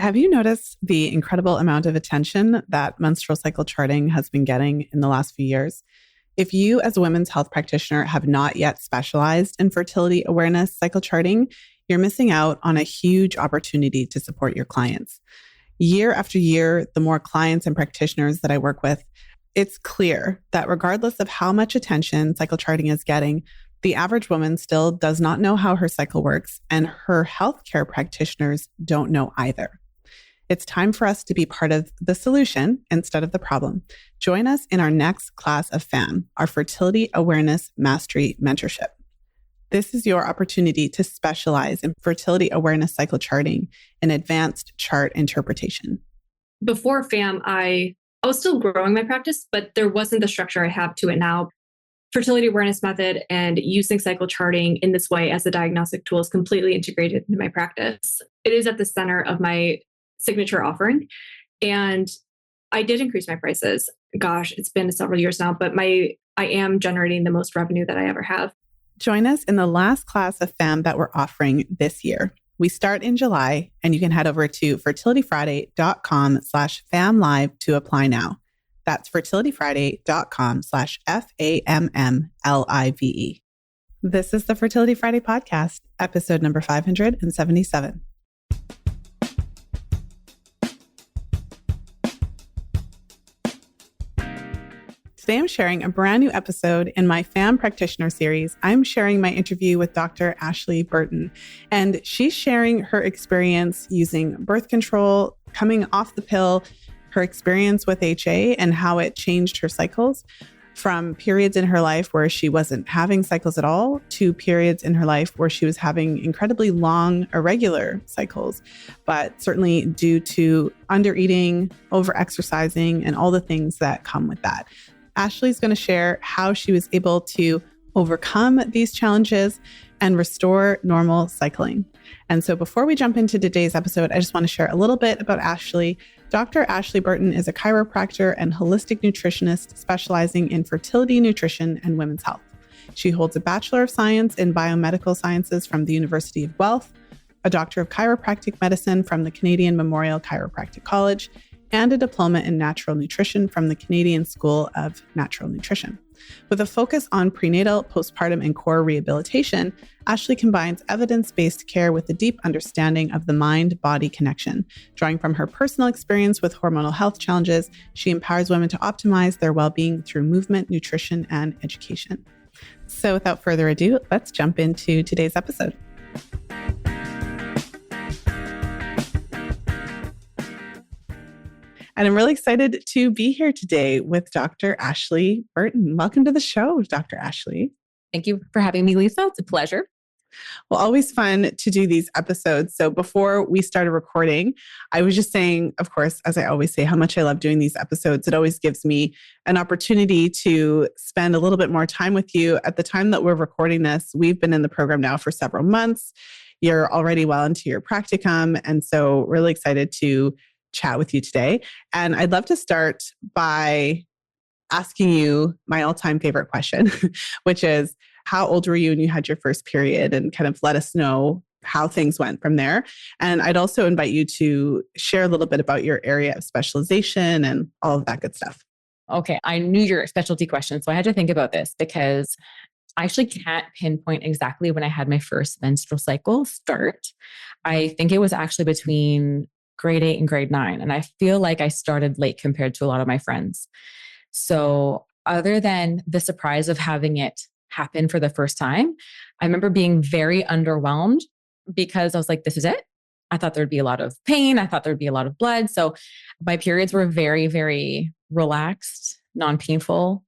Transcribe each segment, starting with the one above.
Have you noticed the incredible amount of attention that menstrual cycle charting has been getting in the last few years? If you, as a women's health practitioner, have not yet specialized in fertility awareness cycle charting, you're missing out on a huge opportunity to support your clients. Year after year, the more clients and practitioners that I work with, it's clear that regardless of how much attention cycle charting is getting, the average woman still does not know how her cycle works, and her healthcare practitioners don't know either. It's time for us to be part of the solution instead of the problem. Join us in our next class of FAMM, our Fertility Awareness Mastery Mentorship. This is your opportunity to specialize in fertility awareness cycle charting and advanced chart interpretation. Before FAMM, I was still growing my practice, but there wasn't the structure I have to it now. Fertility awareness method and using cycle charting in this way as a diagnostic tool is completely integrated into my practice. It is at the center of my signature offering. And I did increase my prices. Gosh, it's been several years now, but I am generating the most revenue that I ever have. Join us in the last class of FAMM that we're offering this year. We start in July, and you can head over to fertilityfriday.com/FAMMlive to apply now. That's fertilityfriday.com/FAMMLIVE. This is the Fertility Friday podcast, episode number 577. Today, I'm sharing a brand new episode in my FAMM Practitioner series. I'm sharing my interview with Dr. Ashley Burton, and she's sharing her experience using birth control, coming off the pill, her experience with HA, and how it changed her cycles from periods in her life where she wasn't having cycles at all to periods in her life where she was having incredibly long, irregular cycles, but certainly due to undereating, overexercising, and all the things that come with that. Ashley's going to share how she was able to overcome these challenges and restore normal cycling. And so before we jump into today's episode, I just want to share a little bit about Ashley. Dr. Ashley Burton is a chiropractor and holistic nutritionist specializing in fertility, nutrition, and women's health. She holds a Bachelor of Science in Biomedical Sciences from the University of Guelph, a Doctor of Chiropractic Medicine from the Canadian Memorial Chiropractic College, and a diploma in natural nutrition from the Canadian School of Natural Nutrition. With a focus on prenatal, postpartum, and core rehabilitation, Ashley combines evidence-based care with a deep understanding of the mind-body connection. Drawing from her personal experience with hormonal health challenges, she empowers women to optimize their well-being through movement, nutrition, and education. So without further ado, let's jump into today's episode. And I'm really excited to be here today with Dr. Ashley Burton. Welcome to the show, Dr. Ashley. Thank you for having me, Lisa. It's a pleasure. Well, always fun to do these episodes. So before we started recording, I was just saying, of course, as I always say, how much I love doing these episodes. It always gives me an opportunity to spend a little bit more time with you. At the time that we're recording this, we've been in the program now for several months. You're already well into your practicum. And so really excited to chat with you today. And I'd love to start by asking you my all-time favorite question, which is, how old were you when you had your first period, and kind of let us know how things went from there. And I'd also invite you to share a little bit about your area of specialization and all of that good stuff. Okay. I knew your specialty question, so I had to think about this because I actually can't pinpoint exactly when I had my first menstrual cycle start. I think it was actually between grade 8 and grade 9. And I feel like I started late compared to a lot of my friends. So other than the surprise of having it happen for the first time, I remember being very underwhelmed because I was like, this is it. I thought there'd be a lot of pain. I thought there'd be a lot of blood. So my periods were very, very relaxed, non-painful,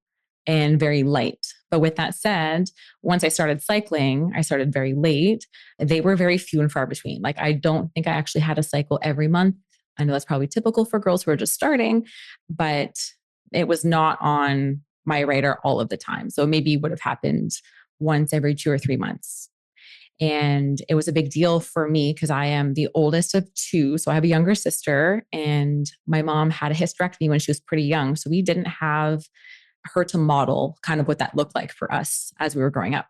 and very light. But with that said, once I started cycling, I started very late. They were very few and far between. Like, I don't think I actually had a cycle every month. I know that's probably typical for girls who are just starting, but it was not on my radar all of the time. So maybe it would have happened once every 2 or 3 months. And it was a big deal for me because I am the oldest of 2. So I have a younger sister, and my mom had a hysterectomy when she was pretty young. So we didn't have her to model kind of what that looked like for us as we were growing up.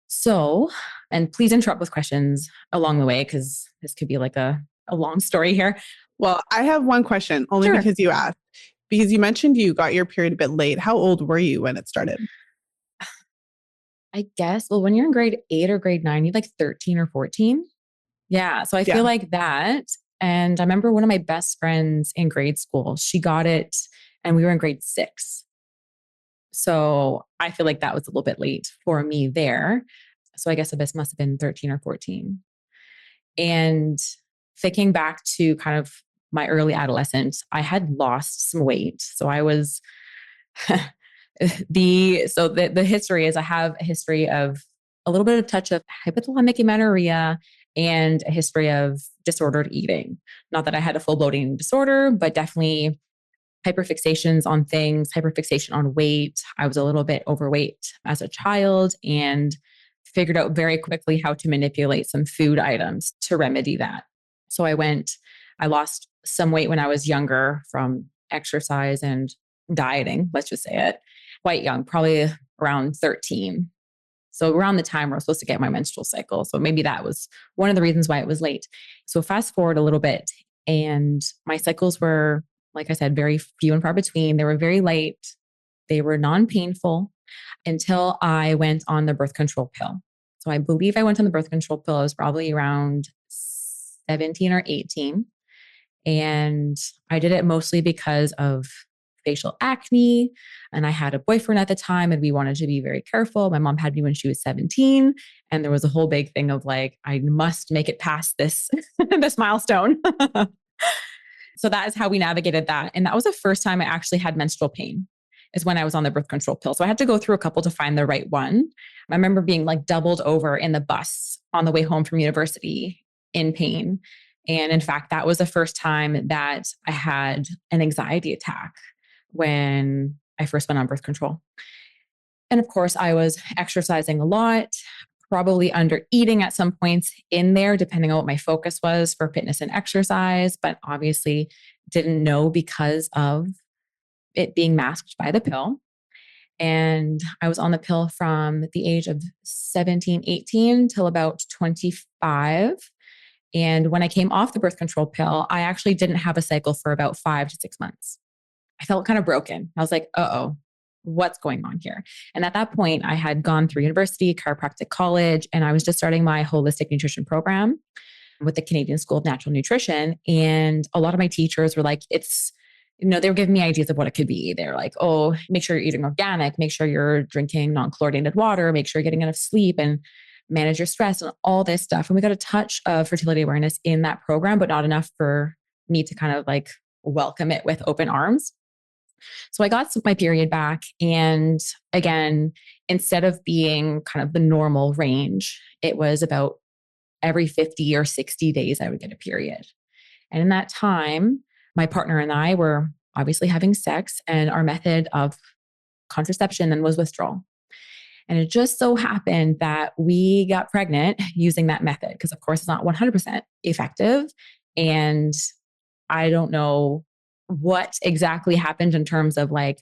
So, and please interrupt with questions along the way, because this could be like a a long story here. Well, I have one question only Sure. because you asked, because you mentioned you got your period a bit late. How old were you when it started? I guess, well, when you're in grade 8 or grade 9, you're like 13 or 14. Yeah. So I feel like that. And I remember one of my best friends in grade school, she got it and we were in grade 6. So I feel like that was a little bit late for me there. So I guess this must have been 13 or 14. And thinking back to kind of my early adolescence, I had lost some weight. So I was the history is I have a history of a little bit of touch of hypothalamic amenorrhea and a history of disordered eating. Not that I had a full bloating disorder, but definitely hyperfixations on things, hyperfixation on weight. I was a little bit overweight as a child and figured out very quickly how to manipulate some food items to remedy that. So I lost some weight when I was younger from exercise and dieting, let's just say it, quite young, probably around 13. So around the time where I was supposed to get my menstrual cycle. So maybe that was one of the reasons why it was late. So fast forward a little bit, and my cycles were, like I said, very few and far between. They were very light. They were non-painful until I went on the birth control pill. So I believe I went on the birth control pill. I was probably around 17 or 18. And I did it mostly because of facial acne. And I had a boyfriend at the time and we wanted to be very careful. My mom had me when she was 17. And there was a whole big thing of like, I must make it past this, this milestone. So that is how we navigated that. And that was the first time I actually had menstrual pain, is when I was on the birth control pill. So I had to go through a couple to find the right one. I remember being like doubled over in the bus on the way home from university in pain. And in fact, that was the first time that I had an anxiety attack when I first went on birth control. And of course, I was exercising a lot, probably under eating at some points in there, depending on what my focus was for fitness and exercise, but obviously didn't know because of it being masked by the pill. And I was on the pill from the age of 17, 18 till about 25. And when I came off the birth control pill, I actually didn't have a cycle for about 5 to 6 months. I felt kind of broken. I was like, uh-oh, what's going on here? And at that point, I had gone through university, chiropractic college, and I was just starting my holistic nutrition program with the Canadian School of Natural Nutrition. And a lot of my teachers were like, they were giving me ideas of what it could be. They're like, oh, make sure you're eating organic, make sure you're drinking non-chlorinated water, make sure you're getting enough sleep and manage your stress and all this stuff. And we got a touch of fertility awareness in that program, but not enough for me to kind of like welcome it with open arms. So I got my period back. And again, instead of being kind of the normal range, it was about every 50 or 60 days, I would get a period. And in that time, my partner and I were obviously having sex, and our method of contraception then was withdrawal. And it just so happened that we got pregnant using that method, because of course it's not 100% effective. And I don't know what exactly happened in terms of like,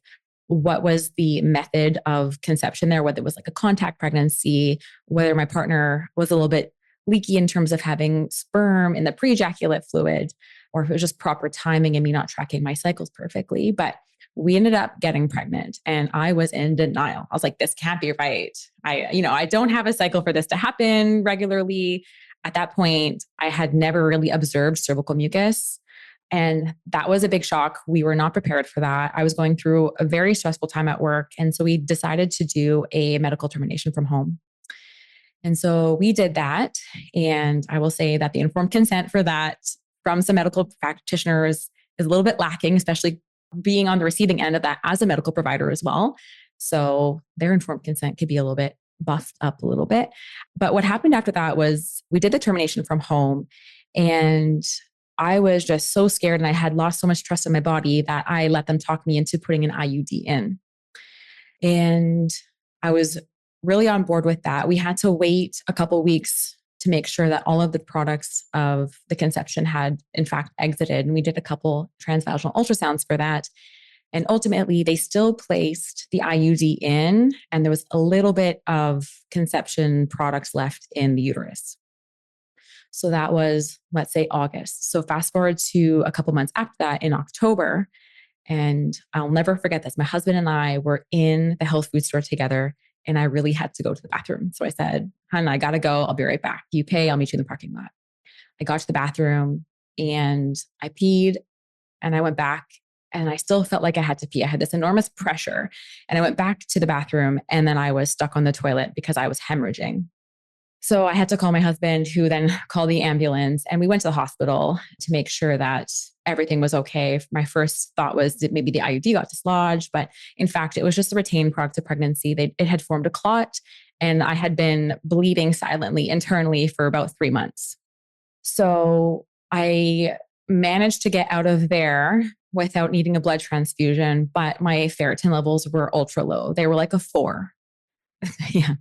what was the method of conception there, whether it was like a contact pregnancy, whether my partner was a little bit leaky in terms of having sperm in the pre-ejaculate fluid, or if it was just proper timing and me not tracking my cycles perfectly. But we ended up getting pregnant and I was in denial. I was like, this can't be right. I don't have a cycle for this to happen regularly. At that point, I had never really observed cervical mucus. And that was a big shock. We were not prepared for that. I was going through a very stressful time at work. And so we decided to do a medical termination from home. And so we did that. And I will say that the informed consent for that from some medical practitioners is a little bit lacking, especially being on the receiving end of that as a medical provider as well. So their informed consent could be a little bit buffed up a little bit. But what happened after that was we did the termination from home, and I was just so scared and I had lost so much trust in my body that I let them talk me into putting an IUD in. And I was really on board with that. We had to wait a couple of weeks to make sure that all of the products of the conception had in fact exited. And we did a couple transvaginal ultrasounds for that. And ultimately they still placed the IUD in, and there was a little bit of conception products left in the uterus. So that was, let's say, August. So fast forward to a couple months after that in October. And I'll never forget this. My husband and I were in the health food store together, and I really had to go to the bathroom. So I said, "Hun, I got to go. I'll be right back. You pay, I'll meet you in the parking lot." I got to the bathroom and I peed, and I went back, and I still felt like I had to pee. I had this enormous pressure, and I went back to the bathroom, and then I was stuck on the toilet because I was hemorrhaging. So I had to call my husband, who then called the ambulance, and we went to the hospital to make sure that everything was okay. My first thought was that maybe the IUD got dislodged, but in fact, it was just a retained product of pregnancy. It had formed a clot, and I had been bleeding silently internally for about 3 months. So I managed to get out of there without needing a blood transfusion, but my ferritin levels were ultra low. They were like a 4. Yeah.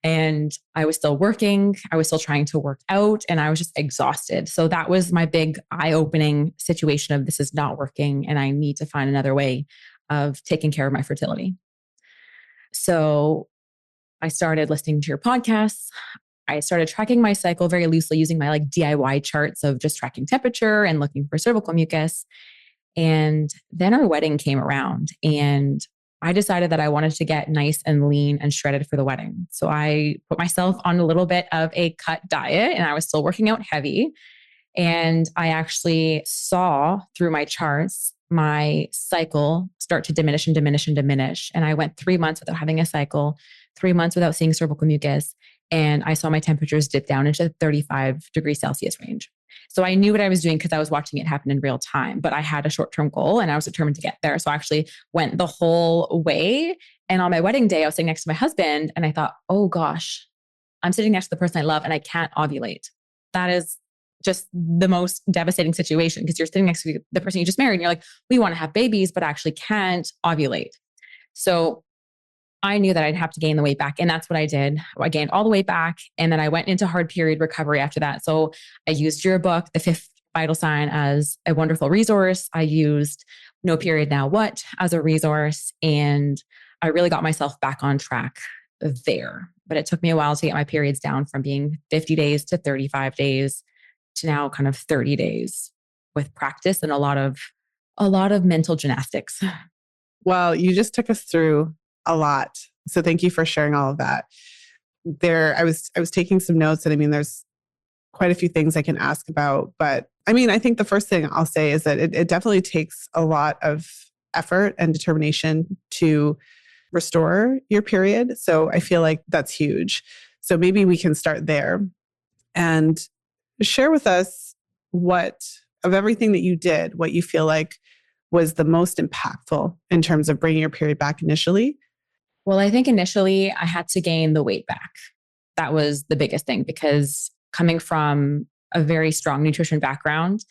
And I was still working. I was still trying to work out, and I was just exhausted. So that was my big eye-opening situation of, this is not working and I need to find another way of taking care of my fertility. So I started listening to your podcasts. I started tracking my cycle very loosely using my DIY charts of just tracking temperature and looking for cervical mucus. And then our wedding came around, and I decided that I wanted to get nice and lean and shredded for the wedding. So I put myself on a little bit of a cut diet, and I was still working out heavy. And I actually saw through my charts my cycle start to diminish and diminish and diminish. And I went 3 months without having a cycle, 3 months without seeing cervical mucus. And I saw my temperatures dip down into the 35 degrees Celsius range. So I knew what I was doing because I was watching it happen in real time, but I had a short-term goal and I was determined to get there. So I actually went the whole way. And on my wedding day, I was sitting next to my husband, and I thought, oh gosh, I'm sitting next to the person I love and I can't ovulate. That is just the most devastating situation, because you're sitting next to the person you just married and you're like, we want to have babies, but actually can't ovulate. So I knew that I'd have to gain the weight back. And that's what I did. I gained all the weight back. And then I went into hard period recovery after that. So I used your book, The Fifth Vital Sign, as a wonderful resource. I used No Period Now What as a resource. And I really got myself back on track there. But it took me a while to get my periods down from being 50 days to 35 days to now kind of 30 days with practice and a lot of mental gymnastics. Well, you just took us through a lot. So thank you for sharing all of that. I was taking some notes, and I mean, there's quite a few things I can ask about, but I mean, I think the first thing I'll say is that it definitely takes a lot of effort and determination to restore your period. So I feel like that's huge. So maybe we can start there and share with us what, of everything that you did, what you feel like was the most impactful in terms of bringing your period back initially. Well, I think initially I had to gain the weight back. That was the biggest thing, because coming from a very strong nutrition background,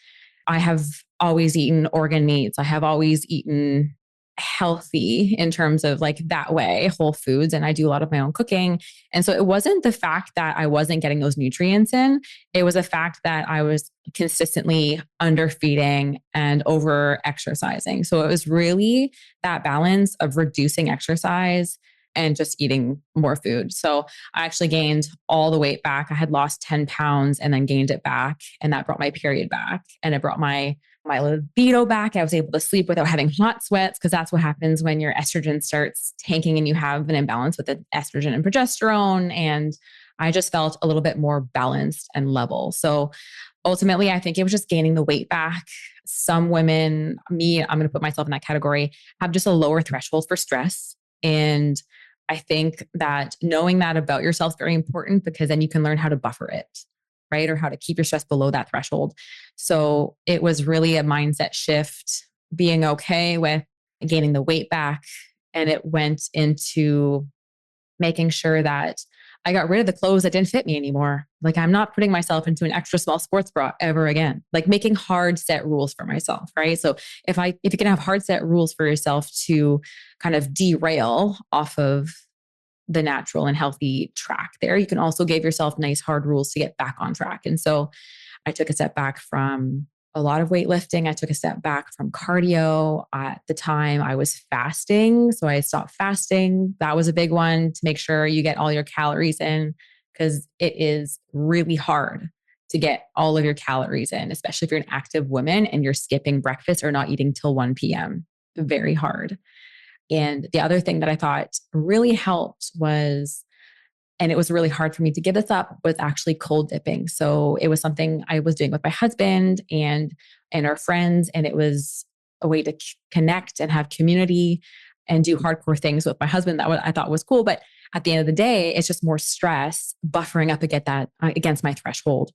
I have always eaten organ meats. I have always eaten healthy in terms of that way, whole foods. And I do a lot of my own cooking. And so it wasn't the fact that I wasn't getting those nutrients in. It was a fact that I was consistently underfeeding and over exercising. So it was really that balance of reducing exercise and just eating more food. So I actually gained all the weight back. I had lost 10 pounds and then gained it back. And that brought my period back, and it brought my libido back. I was able to sleep without having hot sweats, because that's what happens when your estrogen starts tanking and you have an imbalance with the estrogen and progesterone. And I just felt a little bit more balanced and level. So ultimately, I think it was just gaining the weight back. Some women, me, I'm going to put myself in that category, have just a lower threshold for stress. And I think that knowing that about yourself is very important, because then you can learn how to buffer it, right? Or how to keep your stress below that threshold. So it was really a mindset shift, being okay with gaining the weight back. And it went into making sure that I got rid of the clothes that didn't fit me anymore. I'm not putting myself into an extra small sports bra ever again. Making hard set rules for myself, right? So if you can have hard set rules for yourself to kind of derail off of the natural and healthy track there, you can also give yourself nice hard rules to get back on track. And so I took a step back from a lot of weightlifting. I took a step back from cardio. At the time, I was fasting. So I stopped fasting. That was a big one, to make sure you get all your calories in, because it is really hard to get all of your calories in, especially if you're an active woman and you're skipping breakfast or not eating till 1 p.m. Very hard. And the other thing that I thought really helped was, and it was really hard for me to give this up, was actually cold dipping. So it was something I was doing with my husband and our friends, and it was a way to connect and have community and do hardcore things with my husband that I thought was cool. But at the end of the day, it's just more stress buffering up against my threshold.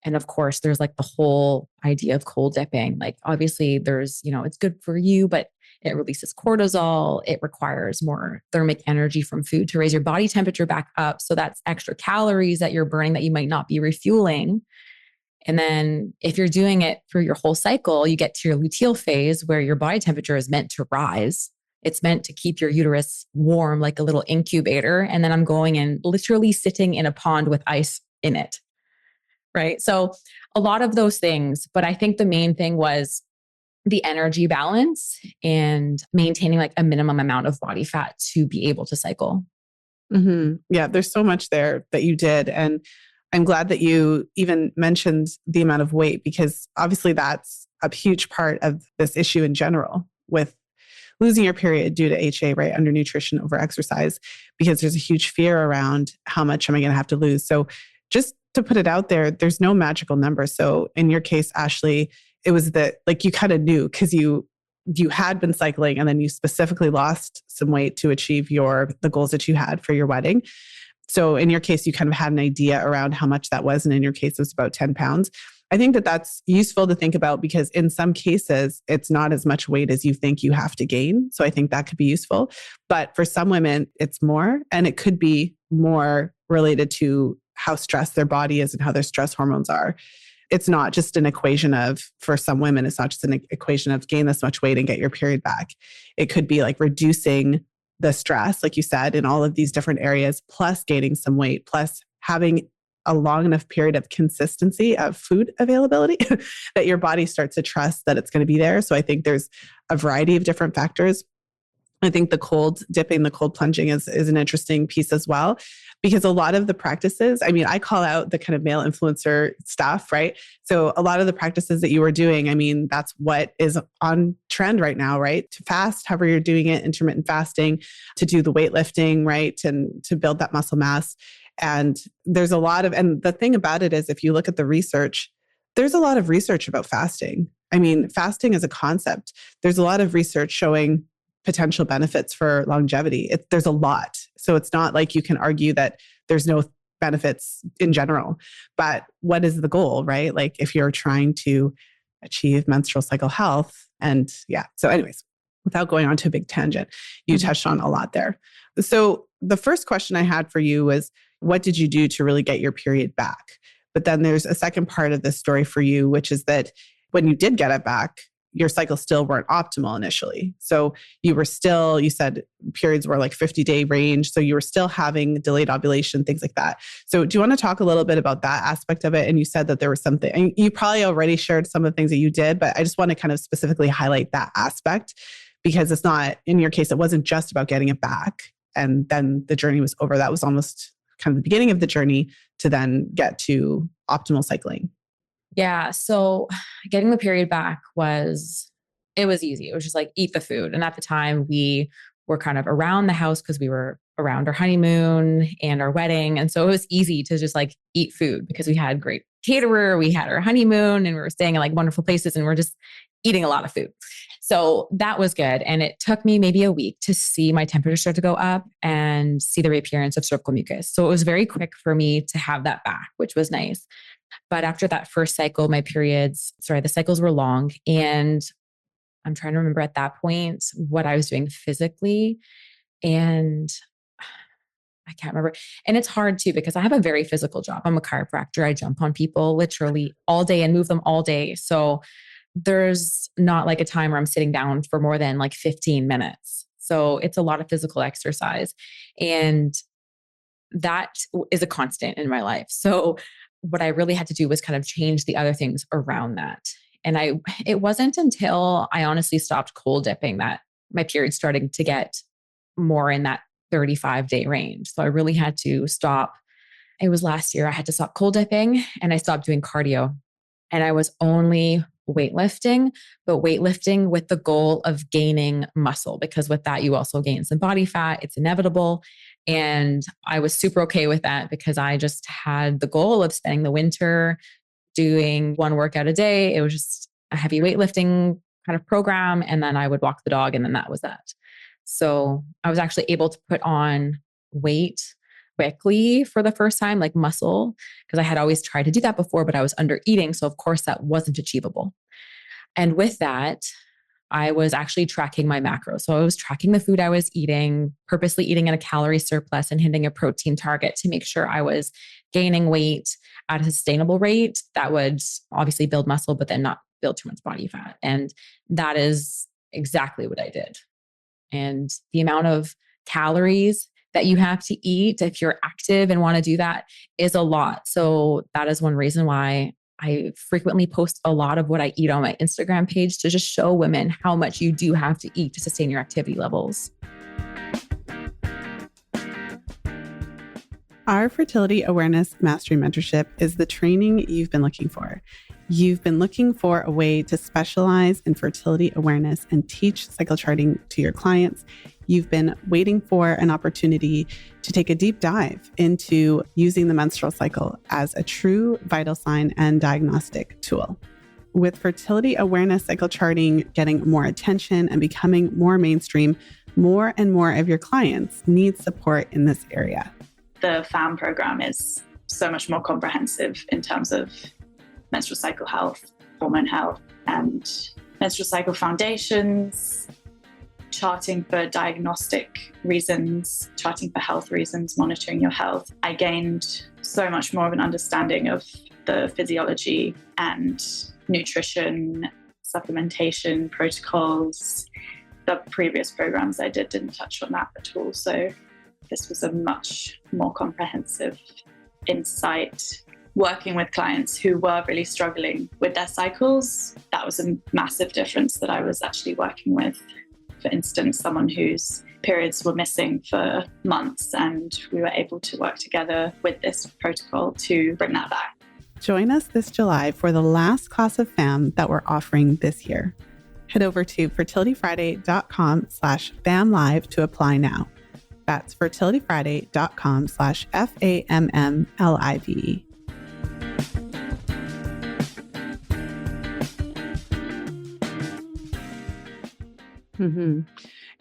And of course, there's like the whole idea of cold dipping. Like obviously there's, it's good for you, but it releases cortisol. It requires more thermic energy from food to raise your body temperature back up. So that's extra calories that you're burning that you might not be refueling. And then if you're doing it for your whole cycle, you get to your luteal phase where your body temperature is meant to rise. It's meant to keep your uterus warm like a little incubator. And then I'm going and literally sitting in a pond with ice in it. Right. So a lot of those things. But I think the main thing was the energy balance and maintaining like a minimum amount of body fat to be able to cycle. Mm-hmm. Yeah, there's so much there that you did. And I'm glad that you even mentioned the amount of weight, because obviously that's a huge part of this issue in general with losing your period due to HA, right? Undernutrition, overexercise, because there's a huge fear around how much am I going to have to lose. So just to put it out there, there's no magical number. So in your case, Ashley, it was that like you kind of knew because you had been cycling and then you specifically lost some weight to achieve the goals that you had for your wedding. So in your case, you kind of had an idea around how much that was. And in your case, it was about 10 pounds. I think that that's useful to think about because in some cases, it's not as much weight as you think you have to gain. So I think that could be useful. But for some women, it's more, and it could be more related to how stressed their body is and how their stress hormones are. It's not just an equation of, for some women, it's not just an equation of gain this much weight and get your period back. It could be like reducing the stress, like you said, in all of these different areas, plus gaining some weight, plus having a long enough period of consistency of food availability that your body starts to trust that it's going to be there. So I think there's a variety of different factors. I think the cold dipping, the cold plunging is an interesting piece as well, because a lot of the practices, I mean, I call out the kind of male influencer stuff, right? So a lot of the practices that you were doing, I mean, that's what is on trend right now, right? To fast, however you're doing it, intermittent fasting, to do the weightlifting, right? And to build that muscle mass. And there's a lot of, and the thing about it is if you look at the research, there's a lot of research about fasting. I mean, fasting as a concept, there's a lot of research showing potential benefits for longevity. There's a lot. So it's not like you can argue that there's no benefits in general. But what is the goal, right? Like if you're trying to achieve menstrual cycle health and yeah. So anyways, without going on to a big tangent, you touched on a lot there. So the first question I had for you was, what did you do to really get your period back? But then there's a second part of this story for you, which is that when you did get it back, your cycles still weren't optimal initially. So you said periods were like 50-day range. So you were still having delayed ovulation, things like that. So do you want to talk a little bit about that aspect of it? And you said that there was something, and you probably already shared some of the things that you did, but I just want to kind of specifically highlight that aspect because it's not, in your case, it wasn't just about getting it back and then the journey was over. That was almost kind of the beginning of the journey to then get to optimal cycling. Yeah. So getting the period back was easy. It was just like eat the food. And at the time we were kind of around the house because we were around our honeymoon and our wedding. And so it was easy to just like eat food because we had great caterer, we had our honeymoon and we were staying in like wonderful places and we're just eating a lot of food. So that was good. And it took me maybe a week to see my temperature start to go up and see the reappearance of cervical mucus. So it was very quick for me to have that back, which was nice. But after that first cycle, the cycles were long. And I'm trying to remember at that point what I was doing physically. And I can't remember. And it's hard too, because I have a very physical job. I'm a chiropractor. I jump on people literally all day and move them all day. So there's not like a time where I'm sitting down for more than like 15 minutes. So it's a lot of physical exercise. And that is a constant in my life. So what I really had to do was kind of change the other things around that. And it wasn't until I honestly stopped cold dipping that my period started to get more in that 35-day range. So I really had to stop it was last year, I had to stop cold dipping and I stopped doing cardio. And I was only weightlifting, but weightlifting with the goal of gaining muscle, because with that, you also gain some body fat. It's inevitable. And I was super okay with that because I just had the goal of spending the winter doing one workout a day. It was just a heavy weightlifting kind of program. And then I would walk the dog, and then that was that. So I was actually able to put on weight quickly for the first time, like muscle, because I had always tried to do that before, but I was under eating. So of course that wasn't achievable. And with that, I was actually tracking my macros. So I was tracking the food I was eating, purposely eating at a calorie surplus and hitting a protein target to make sure I was gaining weight at a sustainable rate that would obviously build muscle, but then not build too much body fat. And that is exactly what I did. And the amount of calories that you have to eat if you're active and want to do that is a lot. So that is one reason why I frequently post a lot of what I eat on my Instagram page, to just show women how much you do have to eat to sustain your activity levels. Our Fertility Awareness Mastery Mentorship is the training you've been looking for. You've been looking for a way to specialize in fertility awareness and teach cycle charting to your clients. You've been waiting for an opportunity to take a deep dive into using the menstrual cycle as a true vital sign and diagnostic tool. With fertility awareness cycle charting getting more attention and becoming more mainstream, more and more of your clients need support in this area. The FAMM program is so much more comprehensive in terms of menstrual cycle health, hormone health, and menstrual cycle foundations, charting for diagnostic reasons, charting for health reasons, monitoring your health. I gained so much more of an understanding of the physiology and nutrition, supplementation protocols. The previous programs I didn't touch on that at all. So this was a much more comprehensive insight. Working with clients who were really struggling with their cycles, that was a massive difference that I was actually working with. For instance, someone whose periods were missing for months, and we were able to work together with this protocol to bring that back. Join us this July for the last class of FAMM that we're offering this year. Head over to fertilityfriday.com/FAMM Live to apply now. That's fertilityfriday.com/FAMMLIVE. Mm-hmm.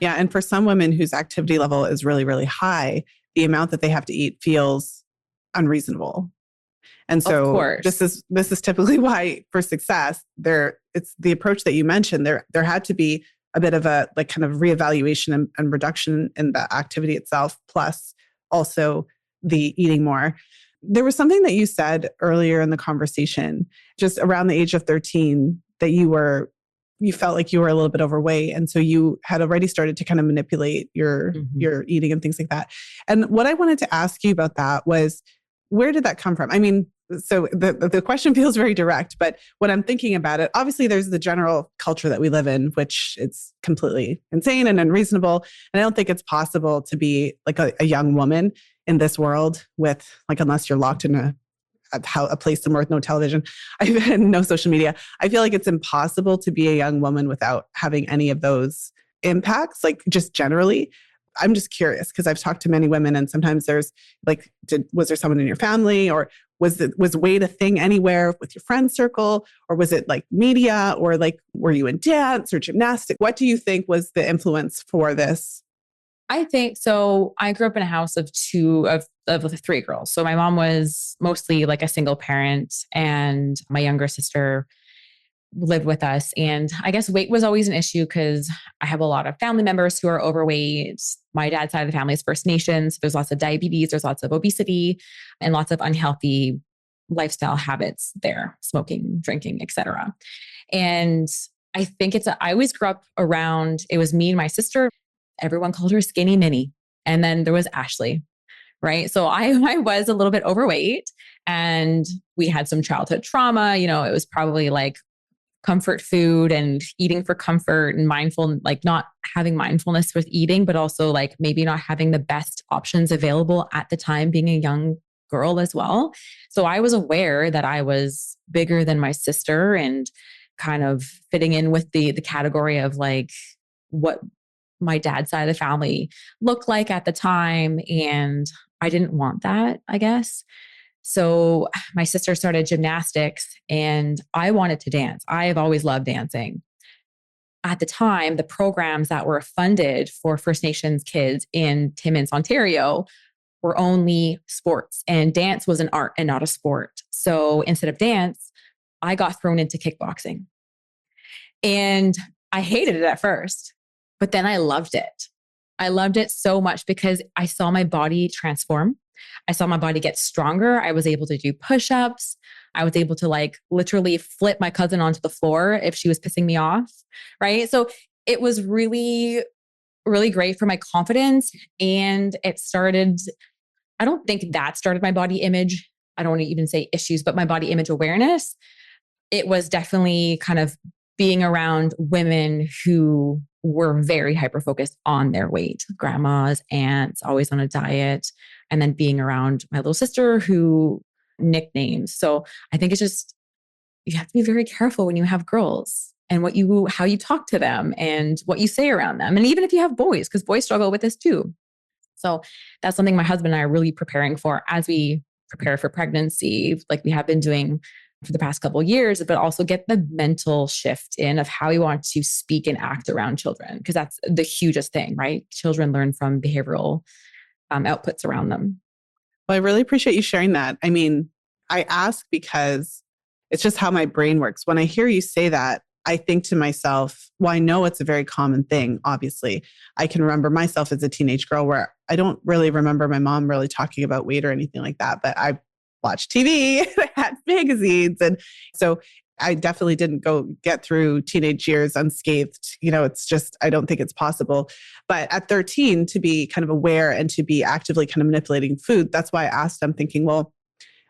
Yeah. And for some women whose activity level is really, really high, the amount that they have to eat feels unreasonable. And so this is typically why, for success, it's the approach that you mentioned. There had to be a bit of a like kind of reevaluation and reduction in the activity itself, plus also the eating more. There was something that you said earlier in the conversation, just around the age of 13, that you felt like you were a little bit overweight. And so you had already started to kind of manipulate your eating and things like that. And what I wanted to ask you about that was, where did that come from? I mean, so the question feels very direct, but when I'm thinking about it, obviously there's the general culture that we live in, which it's completely insane and unreasonable. And I don't think it's possible to be like a young woman in this world with, like, unless you're locked in a place somewhere with no television, no social media. I feel like it's impossible to be a young woman without having any of those impacts, like just generally. I'm just curious because I've talked to many women, and sometimes there's like, was there someone in your family, or was weight a thing anywhere with your friend circle, or was it like media, or like, were you in dance or gymnastics? What do you think was the influence for this? I think so. I grew up in a house of three girls. So my mom was mostly like a single parent, and my younger sister lived with us. And I guess weight was always an issue because I have a lot of family members who are overweight. My dad's side of the family is First Nations. There's lots of diabetes, there's lots of obesity, and lots of unhealthy lifestyle habits there, smoking, drinking, etc. And I think I always grew up around, it was me and my sister. Everyone called her Skinny Minnie. And then there was Ashley, right? So I was a little bit overweight, and we had some childhood trauma. You know, it was probably like comfort food and eating for comfort and like not having mindfulness with eating, but also like maybe not having the best options available at the time, being a young girl as well. So I was aware that I was bigger than my sister and kind of fitting in with the category of like what my dad's side of the family looked like at the time. And I didn't want that, I guess. So my sister started gymnastics and I wanted to dance. I've always loved dancing. At the time, the programs that were funded for First Nations kids in Timmins, Ontario, were only sports, and dance was an art and not a sport. So instead of dance, I got thrown into kickboxing. And I hated it at first, but then I loved it. I loved it so much because I saw my body transform. I saw my body get stronger. I was able to do push-ups. I was able to like literally flip my cousin onto the floor if she was pissing me off, right? So it was really, really great for my confidence. And it started, I don't think that started my body image. I don't want to even say issues, but my body image awareness. It was definitely kind of being around women who were very hyper-focused on their weight, grandmas, aunts, always on a diet, and then being around my little sister who nicknames. So I think it's just, you have to be very careful when you have girls and how you talk to them and what you say around them. And even if you have boys, because boys struggle with this too. So that's something my husband and I are really preparing for as we prepare for pregnancy, like we have been doing for the past couple of years, but also get the mental shift in of how we want to speak and act around children, because that's the hugest thing, right? Children learn from behavioral outputs around them. Well, I really appreciate you sharing that. I mean, I ask because it's just how my brain works. When I hear you say that, I think to myself, well, I know it's a very common thing, obviously. I can remember myself as a teenage girl where I don't really remember my mom really talking about weight or anything like that, but I watched TV, I had magazines. And so I definitely didn't get through teenage years unscathed. It's just, I don't think it's possible. But at 13, to be kind of aware and to be actively kind of manipulating food, that's why I asked, I'm thinking, well,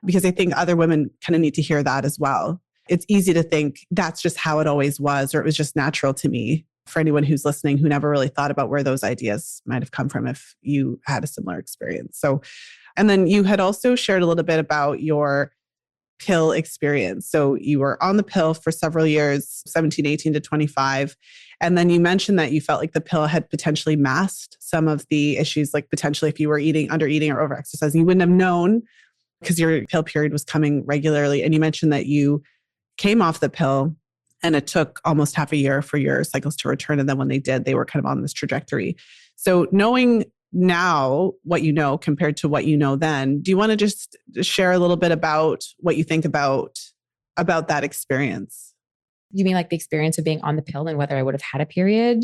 because I think other women kind of need to hear that as well. It's easy to think that's just how it always was, or it was just natural to me. For anyone who's listening who never really thought about where those ideas might have come from if you had a similar experience. So, and then you had also shared a little bit about your pill experience. So you were on the pill for several years, 17, 18 to 25. And then you mentioned that you felt like the pill had potentially masked some of the issues, like potentially if you were under eating or over exercising, you wouldn't have known because your pill period was coming regularly. And you mentioned that you came off the pill and it took almost half a year for your cycles to return. And then when they did, they were kind of on this trajectory. So knowing now what you know compared to what you know then, do you want to just share a little bit about what you think about that experience? You mean like the experience of being on the pill and whether I would have had a period?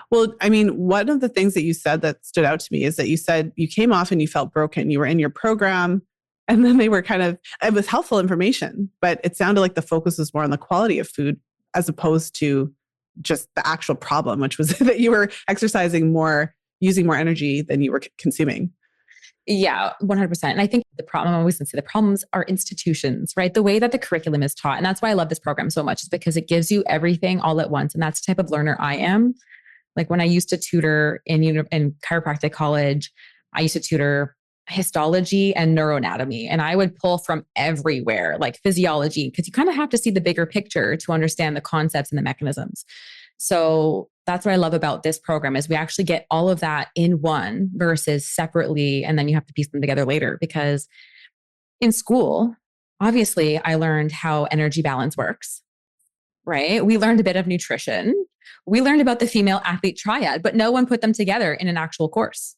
Well, I mean, one of the things that you said that stood out to me is that you said you came off and you felt broken. You were in your program and then they were it was helpful information, but it sounded like the focus was more on the quality of food as opposed to just the actual problem, which was that you were exercising more, using more energy than you were consuming. Yeah, 100%. And I think the problem, I always say the problems are institutions, right? The way that the curriculum is taught. And that's why I love this program so much, is because it gives you everything all at once. And that's the type of learner I am. Like when I used to tutor in chiropractic college, I used to tutor histology and neuroanatomy. And I would pull from everywhere, like physiology, because you kind of have to see the bigger picture to understand the concepts and the mechanisms. So that's what I love about this program is we actually get all of that in one versus separately. And then you have to piece them together later, because in school, obviously I learned how energy balance works, right? We learned a bit of nutrition. We learned about the female athlete triad, but no one put them together in an actual course.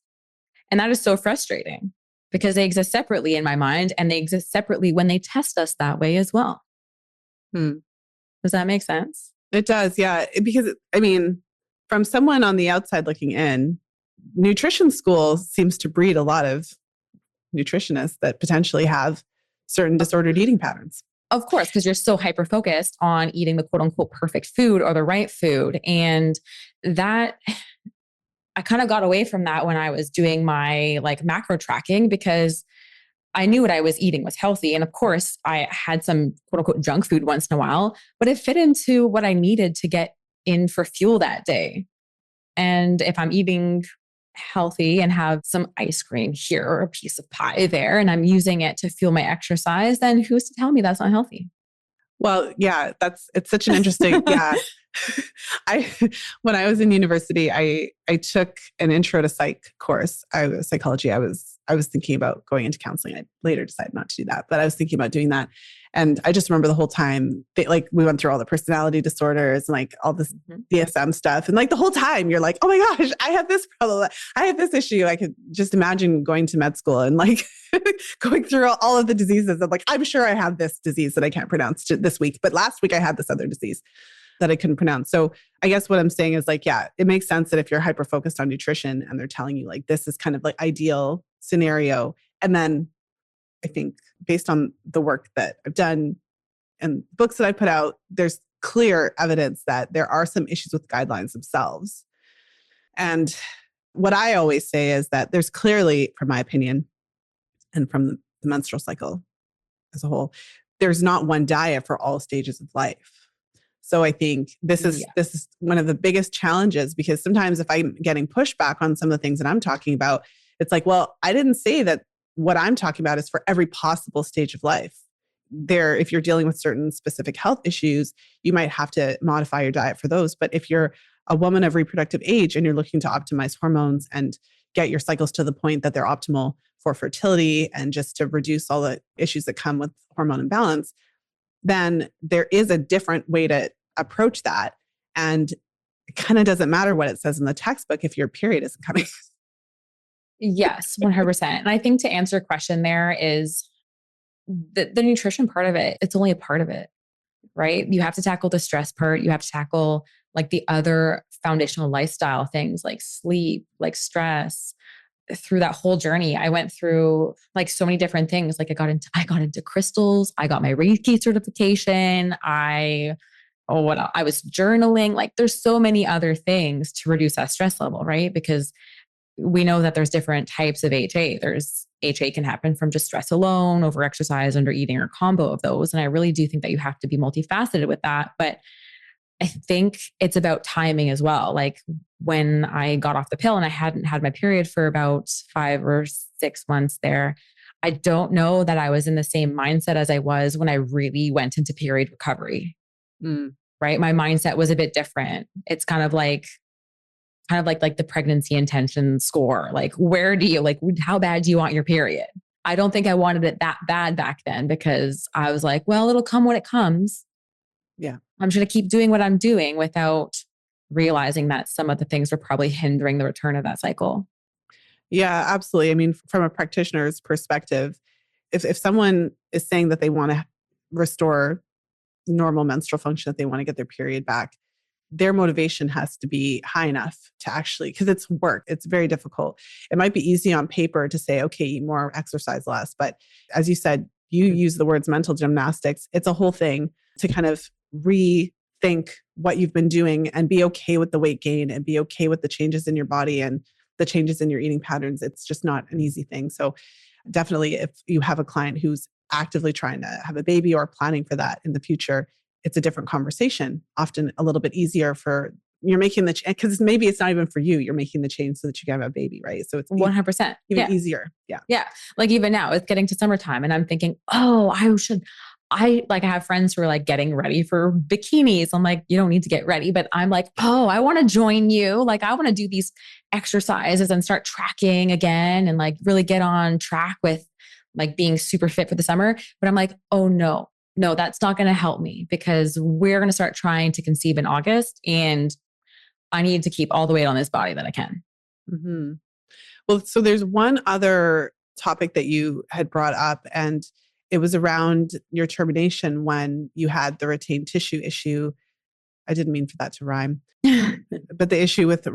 And that is so frustrating because they exist separately in my mind, and they exist separately when they test us that way as well. Does that make sense? It does, yeah. Because, I mean, from someone on the outside looking in, nutrition school seems to breed a lot of nutritionists that potentially have certain disordered eating patterns. Of course, because you're so hyper-focused on eating the quote unquote perfect food or the right food. And that, I kind of got away from that when I was doing my like macro tracking, because I knew what I was eating was healthy. And of course, I had some quote unquote junk food once in a while, but it fit into what I needed to get in for fuel that day. And if I'm eating healthy and have some ice cream here or a piece of pie there, and I'm using it to fuel my exercise, then who's to tell me that's not healthy? Well, yeah, it's such an interesting, yeah. I, when I was in university, I took an intro to psych course. I was psychology. I was thinking about going into counseling. I later decided not to do that, but I was thinking about doing that. And I just remember the whole time, we went through all the personality disorders and like all this DSM stuff. And like the whole time you're like, oh my gosh, I have this problem. I have this issue. I could just imagine going to med school and like going through all of the diseases. And like, I'm sure I have this disease that I can't pronounce this week, but last week I had this other disease that I couldn't pronounce. So I guess what I'm saying is like, yeah, it makes sense that if you're hyper-focused on nutrition and they're telling you like, this is kind of like ideal scenario. And then I think based on the work that I've done and books that I put out, there's clear evidence that there are some issues with guidelines themselves. And what I always say is that there's clearly, from my opinion, and from the menstrual cycle as a whole, there's not one diet for all stages of life. So I think this is one of the biggest challenges, because sometimes if I'm getting pushback on some of the things that I'm talking about, it's like, well, I didn't say that what I'm talking about is for every possible stage of life. If you're dealing with certain specific health issues, you might have to modify your diet for those. But if you're a woman of reproductive age and you're looking to optimize hormones and get your cycles to the point that they're optimal for fertility and just to reduce all the issues that come with hormone imbalance, then there is a different way to approach that. And it kind of doesn't matter what it says in the textbook if your period isn't coming. Yes, 100%. And I think to answer a question there is the nutrition part of it. It's only a part of it, right? You have to tackle the stress part. You have to tackle like the other foundational lifestyle things like sleep, like stress. Through that whole journey, I went through like so many different things. Like I got into crystals. I got my Reiki certification. I was journaling. Like there's so many other things to reduce that stress level, right? Because we know that there's different types of HA. There's HA can happen from just stress alone, over exercise, under eating, or combo of those. And I really do think that you have to be multifaceted with that. But I think it's about timing as well. Like when I got off the pill and I hadn't had my period for about 5 or 6 months there, I don't know that I was in the same mindset as I was when I really went into period recovery. Right? My mindset was a bit different. It's kind of like the pregnancy intention score. Like, how bad do you want your period? I don't think I wanted it that bad back then, because I was like, well, it'll come when it comes. Yeah. I'm just going to keep doing what I'm doing without realizing that some of the things were probably hindering the return of that cycle. Yeah, absolutely. I mean, from a practitioner's perspective, if someone is saying that they want to restore normal menstrual function, that they want to get their period back, their motivation has to be high enough to actually, because it's work. It's very difficult. It might be easy on paper to say, okay, eat more, exercise less. But as you said, you use the words mental gymnastics. It's a whole thing to kind of rethink what you've been doing and be okay with the weight gain and be okay with the changes in your body and the changes in your eating patterns. It's just not an easy thing. So definitely if you have a client who's actively trying to have a baby or planning for that in the future, it's a different conversation, often a little bit easier you're making the change, because maybe it's not even for you. You're making the change so that you can have a baby, right? So it's 100%. even easier. Yeah. Yeah. Like even now it's getting to summertime and I'm thinking, I have friends who are like getting ready for bikinis. I'm like, you don't need to get ready, but I'm like, oh, I want to join you. Like I want to do these exercises and start tracking again and like really get on track with like being super fit for the summer. But I'm like, oh no, that's not going to help me, because we're going to start trying to conceive in August and I need to keep all the weight on this body that I can. Mm-hmm. Well, so there's one other topic that you had brought up, and it was around your termination when you had the retained tissue issue. I didn't mean for that to rhyme, but the issue with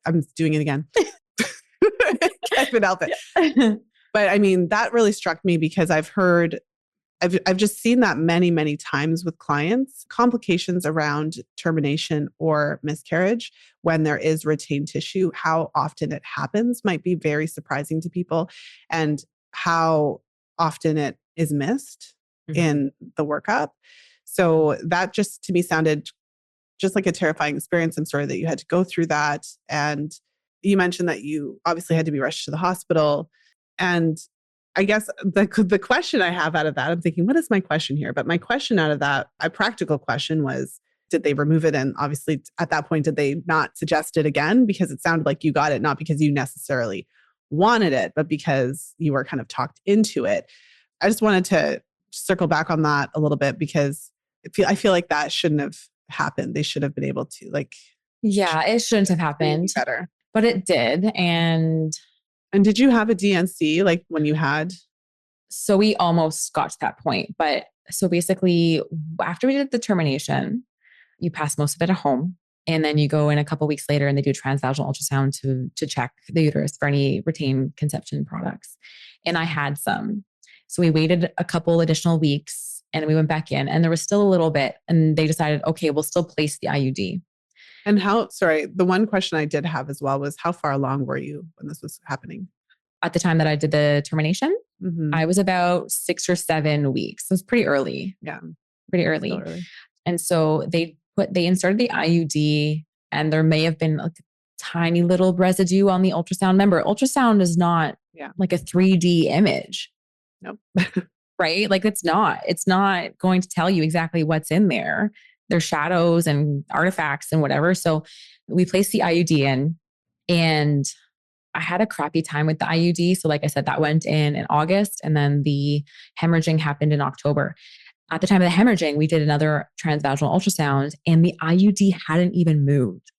I'm doing it again. Can't even help it. But I mean, that really struck me because I've just seen that many, many times with clients, complications around termination or miscarriage when there is retained tissue. How often it happens might be very surprising to people, and how often it is missed in the workup. So that just to me sounded just like a terrifying experience. I'm sorry that you had to go through that. And you mentioned that you obviously had to be rushed to the hospital. And I guess the question I have out of that, I'm thinking, what is my question here? But my question out of that, a practical question was, did they remove it? And obviously at that point, did they not suggest it again? Because it sounded like you got it, not because you necessarily wanted it, but because you were kind of talked into it. I just wanted to circle back on that a little bit because I feel like that shouldn't have happened. They should have been able to Yeah, it shouldn't have happened, better. But it did. And did you have a DNC like when you had? So we almost got to that point. But so basically, after we did the termination, you pass most of it at home. And then you go in a couple of weeks later and they do transvaginal ultrasound to check the uterus for any retained conception products. And I had some. So we waited a couple additional weeks and we went back in and there was still a little bit. And they decided, okay, we'll still place the IUD. And the one question I did have as well was how far along were you when this was happening? At the time that I did the termination, I was about 6 or 7 weeks. So it was pretty early. Yeah. Pretty early. And so they inserted the IUD and there may have been a tiny little residue on the ultrasound. Remember, ultrasound is not like a 3D image. Nope. Right? Like it's not going to tell you exactly what's in there. There's shadows and artifacts and whatever. So we placed the IUD in and I had a crappy time with the IUD. So like I said, that went in August and then the hemorrhaging happened in October. At the time of the hemorrhaging, we did another transvaginal ultrasound and the IUD hadn't even moved.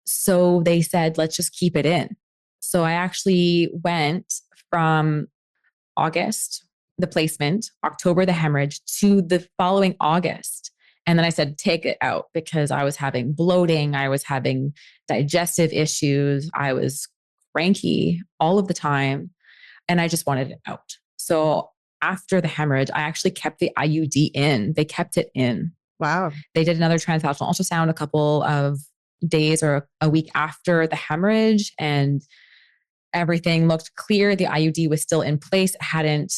So they said, let's just keep it in. So I actually went from August, the placement, October, the hemorrhage, to the following August. And then I said, take it out because I was having bloating. I was having digestive issues. I was cranky all of the time. And I just wanted it out. So after the hemorrhage, I actually kept the IUD in. They kept it in. Wow. They did another transvaginal ultrasound a couple of days or a week after the hemorrhage and everything looked clear. The IUD was still in place. It hadn't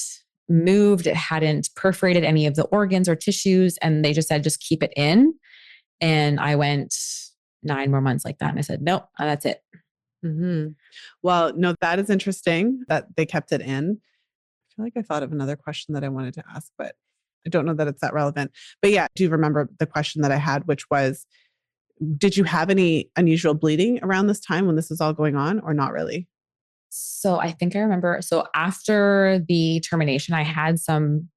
moved. It hadn't perforated any of the organs or tissues. And they just said, just keep it in. And I went 9 more months like that. And I said, nope, that's it. Mm-hmm. Well, no, that is interesting that they kept it in. I feel like I thought of another question that I wanted to ask, but I don't know that it's that relevant. But yeah, I do remember the question that I had, which was, did you have any unusual bleeding around this time when this was all going on or not really? So I think I remember. So after the termination, I had some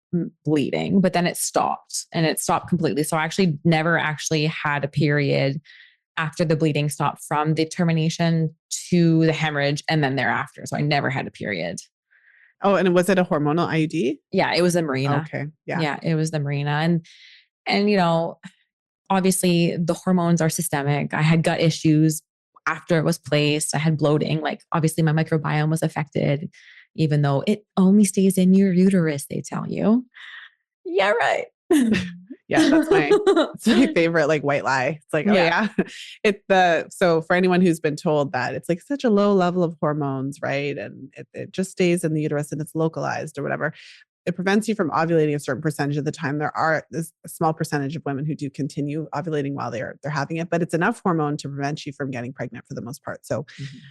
bleeding, but then it stopped completely. So I actually never actually had a period after the bleeding stopped from the termination to the hemorrhage and then thereafter. So I never had a period. Oh, and was it a hormonal IUD? Yeah, it was the Mirena. Okay. Yeah. Yeah, it was the Mirena. And you know, obviously the hormones are systemic. I had gut issues after it was placed. I had bloating. Like obviously my microbiome was affected, even though it only stays in your uterus, they tell you. Yeah, right. Yeah, that's my favorite like white lie. It's like, oh yeah. So for anyone who's been told that it's like such a low level of hormones, right? And it just stays in the uterus and it's localized or whatever. It prevents you from ovulating a certain percentage of the time. There's a small percentage of women who do continue ovulating while they're having it, but it's enough hormone to prevent you from getting pregnant for the most part. So,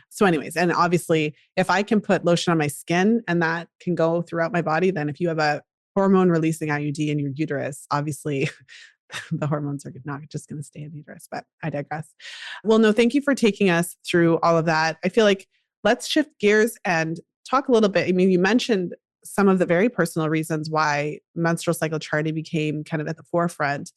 so anyways, and obviously if I can put lotion on my skin and that can go throughout my body, then if you have a hormone releasing IUD in your uterus, obviously the hormones are not just going to stay in the uterus, but I digress. Well, no, thank you for taking us through all of that. I feel like let's shift gears and talk a little bit. I mean, you mentioned some of the very personal reasons why menstrual cycle charting became kind of at the forefront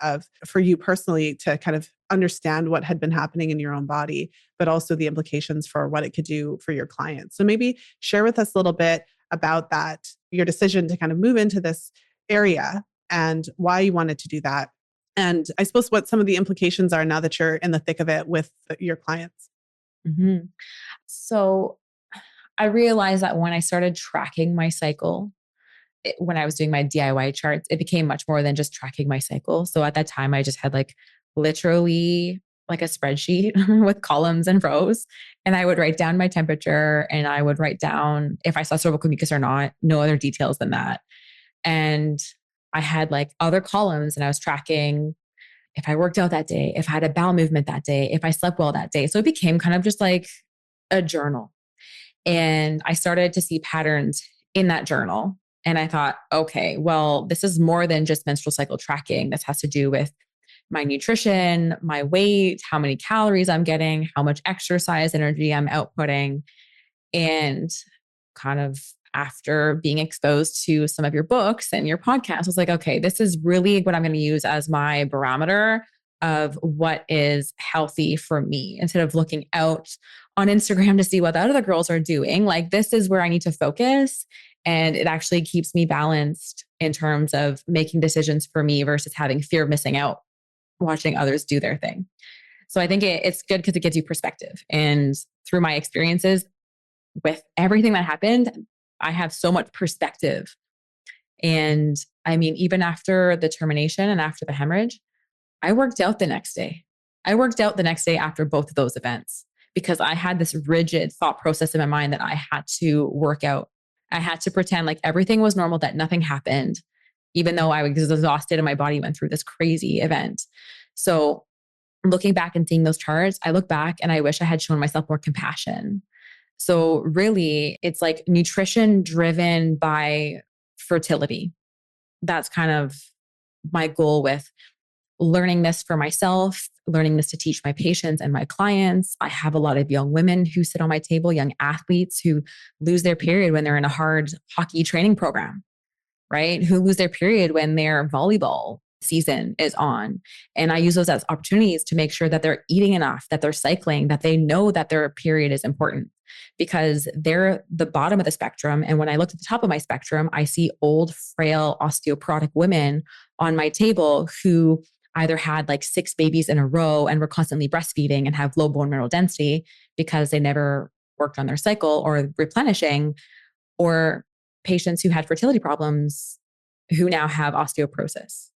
for you personally to kind of understand what had been happening in your own body, but also the implications for what it could do for your clients. So maybe share with us a little bit about that, your decision to kind of move into this area and why you wanted to do that. And I suppose what some of the implications are now that you're in the thick of it with your clients. Mm-hmm. So I realized that when I started tracking my cycle, when I was doing my DIY charts, it became much more than just tracking my cycle. So at that time, I just had like literally like a spreadsheet with columns and rows. And I would write down my temperature and I would write down if I saw cervical mucus or not, no other details than that. And I had like other columns and I was tracking if I worked out that day, if I had a bowel movement that day, if I slept well that day. So it became kind of just like a journal. And I started to see patterns in that journal. And I thought, okay, well, this is more than just menstrual cycle tracking. This has to do with my nutrition, my weight, how many calories I'm getting, how much exercise energy I'm outputting. And kind of after being exposed to some of your books and your podcast, I was like, okay, this is really what I'm going to use as my barometer of what is healthy for me, instead of looking out on Instagram to see what the other girls are doing. Like, this is where I need to focus. And it actually keeps me balanced in terms of making decisions for me versus having fear of missing out, watching others do their thing. So I think it's good because it gives you perspective. And through my experiences with everything that happened, I have so much perspective. And I mean, even after the termination and after the hemorrhage, I worked out the next day. I worked out the next day after both of those events because I had this rigid thought process in my mind that I had to work out. I had to pretend like everything was normal, that nothing happened, even though I was exhausted and my body went through this crazy event. So looking back and seeing those charts, I look back and I wish I had shown myself more compassion. So really, it's like nutrition driven by fertility. That's kind of my goal with learning this for myself, learning this to teach my patients and my clients. I have a lot of young women who sit on my table, young athletes who lose their period when they're in a hard hockey training program, right? Who lose their period when their volleyball season is on. And I use those as opportunities to make sure that they're eating enough, that they're cycling, that they know that their period is important, because they're the bottom of the spectrum. And when I look at the top of my spectrum, I see old, frail, osteoporotic women on my table who either had like 6 babies in a row and were constantly breastfeeding and have low bone mineral density because they never worked on their cycle or replenishing, or patients who had fertility problems who now have osteoporosis.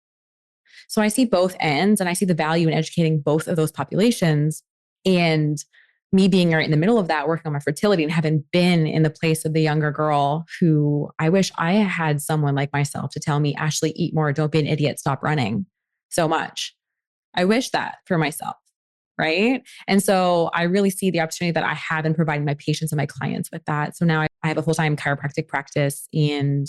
So I see both ends, and I see the value in educating both of those populations. And me being right in the middle of that, working on my fertility and having been in the place of the younger girl who I wish I had someone like myself to tell me, Ashley, eat more, don't be an idiot, stop running so much. I wish that for myself, right? And so I really see the opportunity that I have in providing my patients and my clients with that. So now I have a full-time chiropractic practice, and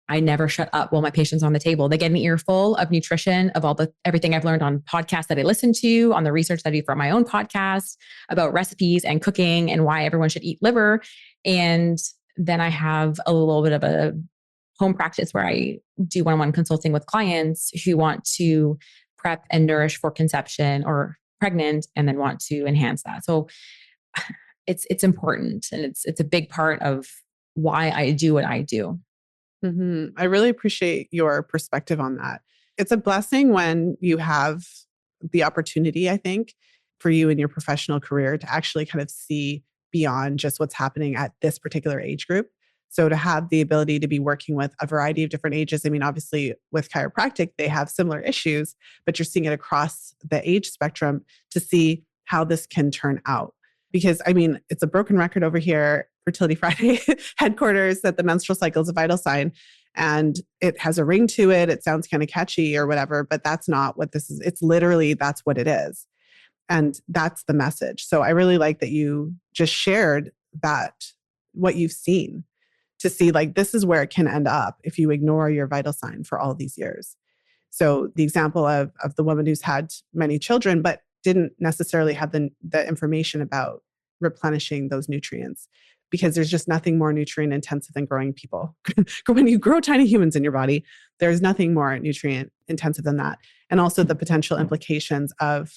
I never shut up while my patients are on the table. They get an earful of nutrition, of everything I've learned on podcasts that I listen to, on the research that I do for my own podcast about recipes and cooking and why everyone should eat liver. And then I have a little bit of a home practice where I do one-on-one consulting with clients who want to prep and nourish for conception or pregnant and then want to enhance that. So it's important, and it's a big part of why I do what I do. Mm-hmm. I really appreciate your perspective on that. It's a blessing when you have the opportunity, I think, for you in your professional career to actually kind of see beyond just what's happening at this particular age group. So to have the ability to be working with a variety of different ages, I mean, obviously with chiropractic, they have similar issues, but you're seeing it across the age spectrum to see how this can turn out. Because I mean, it's a broken record over here, Fertility Friday headquarters, that the menstrual cycle is a vital sign and it has a ring to it. It sounds kind of catchy or whatever, but that's not what this is. It's literally, that's what it is. And that's the message. So I really like that you just shared that, what you've seen, to see like, this is where it can end up if you ignore your vital sign for all these years. So the example of the woman who's had many children, but didn't necessarily have the information about replenishing those nutrients, because there's just nothing more nutrient intensive than growing people. When you grow tiny humans in your body, there's nothing more nutrient intensive than that. And also the potential implications of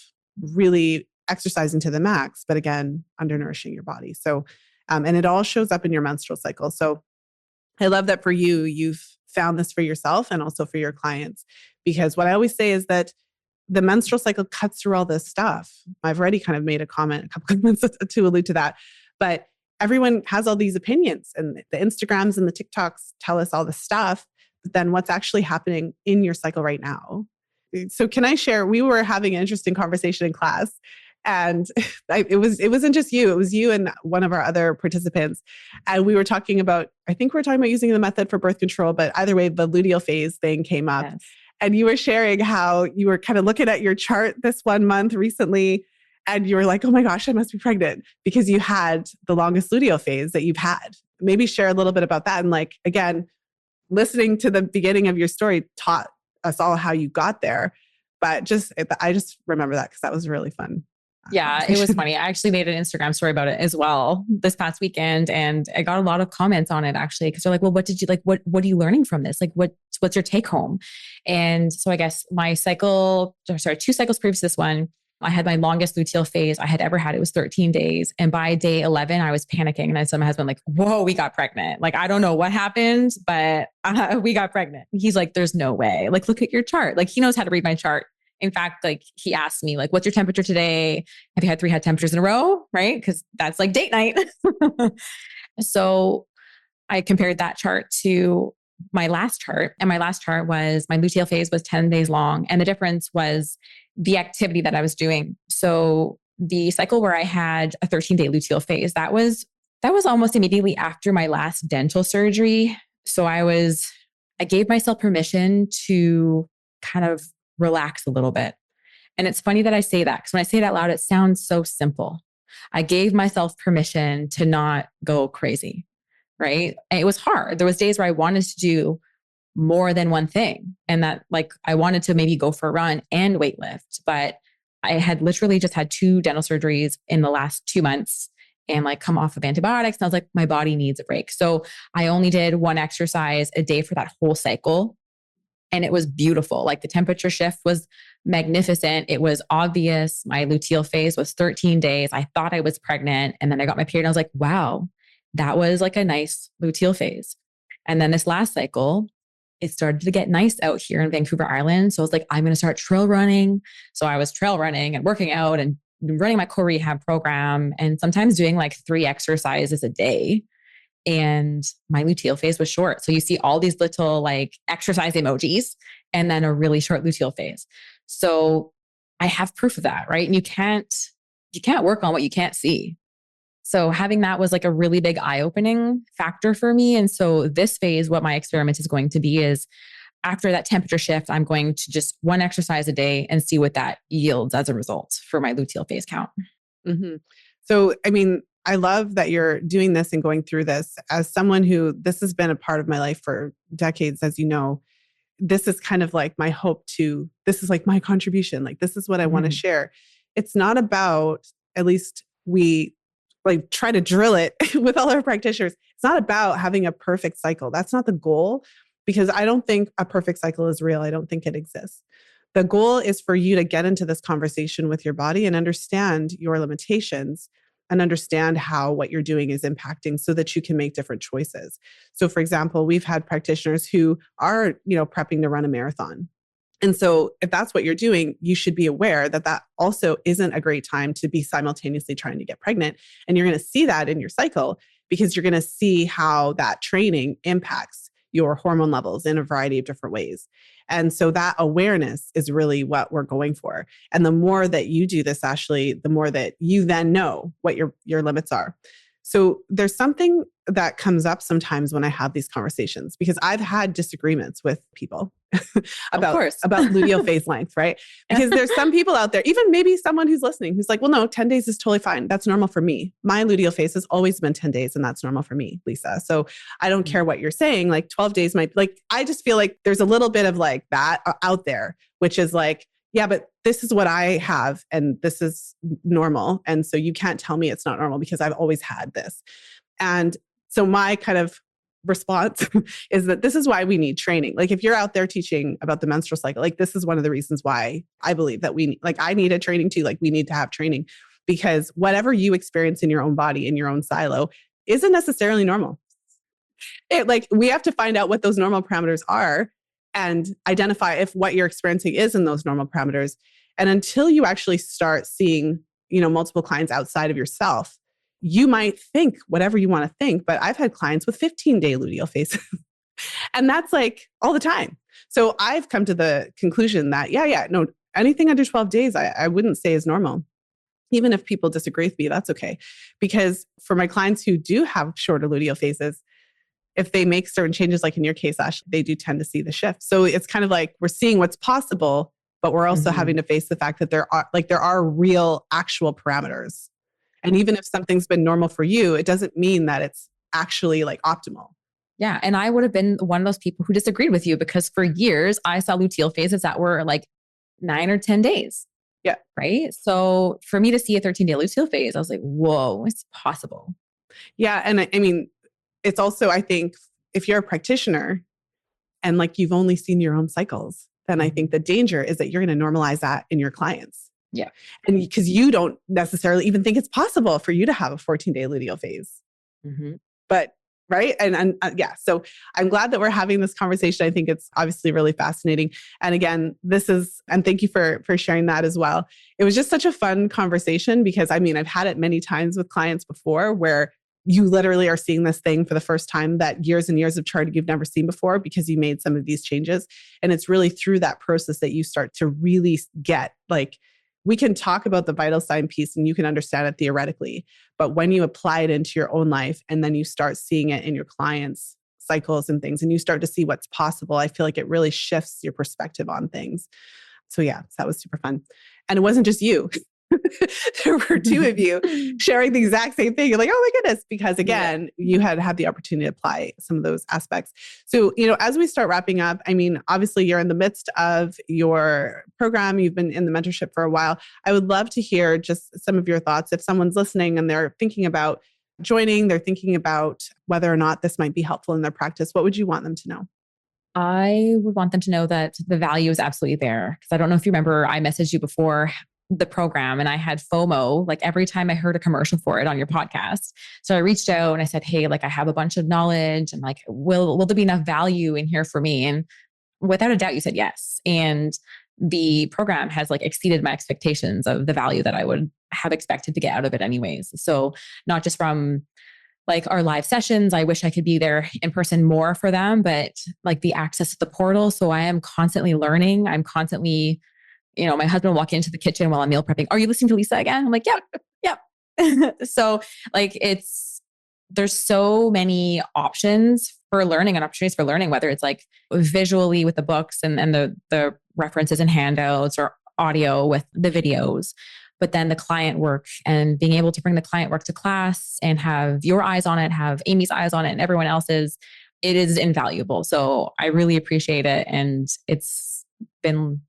really exercising to the max, but again, undernourishing your body. So, and it all shows up in your menstrual cycle. So I love that for you, you've found this for yourself and also for your clients, because what I always say is that the menstrual cycle cuts through all this stuff. I've already kind of made a comment a couple of months to allude to that, but everyone has all these opinions, and the Instagrams and the TikToks tell us all this stuff, but then what's actually happening in your cycle right now? So can I share, we were having an interesting conversation in class, and it wasn't just you, it was you and one of our other participants. And we were talking about, I think we were talking about using the method for birth control, but either way, the luteal phase thing came up. Yes. And you were sharing how you were kind of looking at your chart this one month recently, and you were like, oh my gosh, I must be pregnant because you had the longest luteal phase that you've had. Maybe share a little bit about that. And like, again, listening to the beginning of your story taught us all how you got there. But I just remember that because that was really fun. Yeah, it was funny. I actually made an Instagram story about it as well this past weekend. And I got a lot of comments on it actually, because they're like, well, what did you like? What are you learning from this? Like, what's your take home? And so I guess my 2 cycles previous to this one, I had my longest luteal phase I had ever had. It was 13 days. And by day 11, I was panicking. And I said to my husband, like, whoa, we got pregnant. Like, I don't know what happened, but we got pregnant. He's like, there's no way. Like, look at your chart. Like, he knows how to read my chart. In fact, like he asked me, like, what's your temperature today? Have you had 3 hot temperatures in a row? Right? Because that's like date night. So I compared that chart to my last chart. And my last chart was my luteal phase was 10 days long. And the difference was the activity that I was doing. So the cycle where I had a 13-day luteal phase, that was almost immediately after my last dental surgery. So I gave myself permission to kind of relax a little bit. And it's funny that I say that because when I say it out loud, it sounds so simple. I gave myself permission to not go crazy, right? And it was hard. There was days where I wanted to do more than one thing. And that like, I wanted to maybe go for a run and weight lift, but I had literally just had 2 dental surgeries in the last 2 months and like come off of antibiotics. And I was like, my body needs a break. So I only did 1 exercise a day for that whole cycle. And it was beautiful. Like the temperature shift was magnificent. It was obvious. My luteal phase was 13 days. I thought I was pregnant. And then I got my period and I was like, wow, that was like a nice luteal phase. And then this last cycle, it started to get nice out here in Vancouver Island. So I was like, I'm going to start trail running. So I was trail running and working out and running my core rehab program and sometimes doing like 3 exercises a day. And my luteal phase was short. So you see all these little like exercise emojis and then a really short luteal phase. So I have proof of that, right? And you can't work on what you can't see. So having that was like a really big eye-opening factor for me. And so this phase, what my experiment is going to be is after that temperature shift, I'm going to just 1 exercise a day and see what that yields as a result for my luteal phase count. Mm-hmm. So, I mean, I love that you're doing this and going through this. As someone who this has been a part of my life for decades, as you know, this is kind of like my hope this is like my contribution. Like, this is what I want to share. It's not about, at least we like try to drill it with all our practitioners. It's not about having a perfect cycle. That's not the goal, because I don't think a perfect cycle is real. I don't think it exists. The goal is for you to get into this conversation with your body and understand your limitations and understand how what you're doing is impacting so that you can make different choices. So for example, we've had practitioners who are, prepping to run a marathon. And so if that's what you're doing, you should be aware that that also isn't a great time to be simultaneously trying to get pregnant. And you're going to see that in your cycle because you're going to see how that training impacts your hormone levels in a variety of different ways. And so that awareness is really what we're going for. And the more that you do this, Ashley, the more that you then know what your limits are. So there's something that comes up sometimes when I have these conversations, because I've had disagreements with people about luteal phase length, right? Because there's some people out there, even maybe someone who's listening, who's like, well, no, 10 days is totally fine. That's normal for me. My luteal phase has always been 10 days and that's normal for me, Lisa. So I don't care what you're saying. Like 12 days might, like, I just feel like there's a little bit of like that out there, which is like, yeah, but this is what I have and this is normal. And so you can't tell me it's not normal because I've always had this. And so my kind of response is that this is why we need training. Like if you're out there teaching about the menstrual cycle, like this is one of the reasons why I believe that I need a training too. Like we need to have training because whatever you experience in your own body, in your own silo, isn't necessarily normal. We have to find out what those normal parameters are and identify if what you're experiencing is in those normal parameters. And until you actually start seeing, multiple clients outside of yourself, you might think whatever you want to think, but I've had clients with 15-day luteal phases and that's like all the time. So I've come to the conclusion that, no, anything under 12 days, I wouldn't say is normal. Even if people disagree with me, that's okay. Because for my clients who do have shorter luteal phases, if they make certain changes, like in your case, Ash, they do tend to see the shift. So it's kind of like we're seeing what's possible but we're also having to face the fact that there are real actual parameters. And even if something's been normal for you, it doesn't mean that it's actually like optimal. Yeah. And I would have been one of those people who disagreed with you because for years I saw luteal phases that were like 9 or 10 days. Yeah. Right. So for me to see a 13-day luteal phase, I was like, whoa, it's possible. Yeah. And I mean, it's also, I think if you're a practitioner and like you've only seen your own cycles, then I think the danger is that you're going to normalize that in your clients. Yeah. And because you don't necessarily even think it's possible for you to have a 14-day luteal phase. But right. And yeah, so I'm glad that we're having this conversation. I think it's obviously really fascinating. And again, and thank you for sharing that as well. It was just such a fun conversation because I mean, I've had it many times with clients before where you literally are seeing this thing for the first time that years and years of charting you've never seen before because you made some of these changes. And it's really through that process that you start to really get like, we can talk about the vital sign piece and you can understand it theoretically, but when you apply it into your own life and then you start seeing it in your clients' cycles and things, and you start to see what's possible, I feel like it really shifts your perspective on things. So yeah, that was super fun. And it wasn't just you. There were two of you sharing the exact same thing. You're like, oh my goodness, because again, you had the opportunity to apply some of those aspects. So, as we start wrapping up, I mean, obviously you're in the midst of your program. You've been in the mentorship for a while. I would love to hear just some of your thoughts. If someone's listening and they're thinking about joining, they're thinking about whether or not this might be helpful in their practice, what would you want them to know? I would want them to know that the value is absolutely there. Because I don't know if you remember, I messaged you before the program and I had FOMO, like every time I heard a commercial for it on your podcast. So I reached out and I said, hey, like I have a bunch of knowledge and like, will there be enough value in here for me? And without a doubt, you said yes. And the program has like exceeded my expectations of the value that I would have expected to get out of it anyways. So not just from like our live sessions, I wish I could be there in person more for them, but like the access to the portal. So I am constantly learning. I'm constantly, my husband will walk into the kitchen while I'm meal prepping. Are you listening to Lisa again? I'm like, yep. So like there's so many options for learning and opportunities for learning, whether it's like visually with the books and the references and handouts or audio with the videos, but then the client work and being able to bring the client work to class and have your eyes on it, have Amy's eyes on it and everyone else's, it is invaluable. So I really appreciate it. And it's been